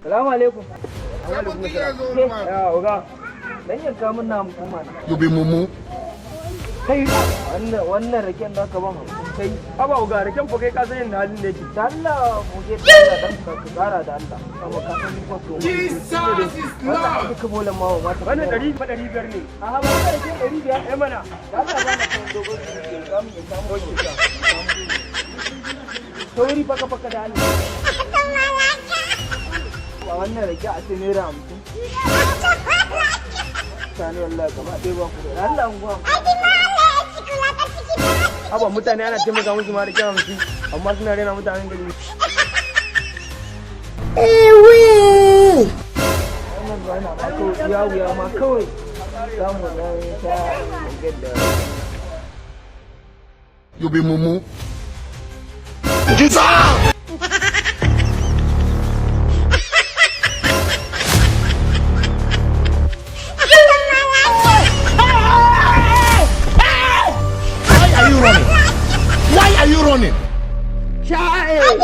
Salamu alaikum. Ya oga. Dan yanka mun na muku mana. You be mumu. Kai wannan raken da ka ban kai. Aba oga raken fa kai ka san yanda halin da yake. Da Allah mu je da dan ka tsara da Allah. Kuma ka san ni ko to. Jesus is Lord. Duka bolan mawa mata. Wannan 100 fa 500 ne. A ba ka raken 500 ai mana. Da Allah ba na kan dogon ke kamu ya samu ki. Sauri faka da Allah. A wannan rake a ce naira 50. Sani wallahi gaba ɗaya ba ku da Allah unguwa. Haba mutane ana taimaka musu ma da kyan 50 amma suna rena mutanen gari. Wannan ba na ba kawai wuya ma kawai samu nan ta yadda. You be mumu. Why are you running? Child!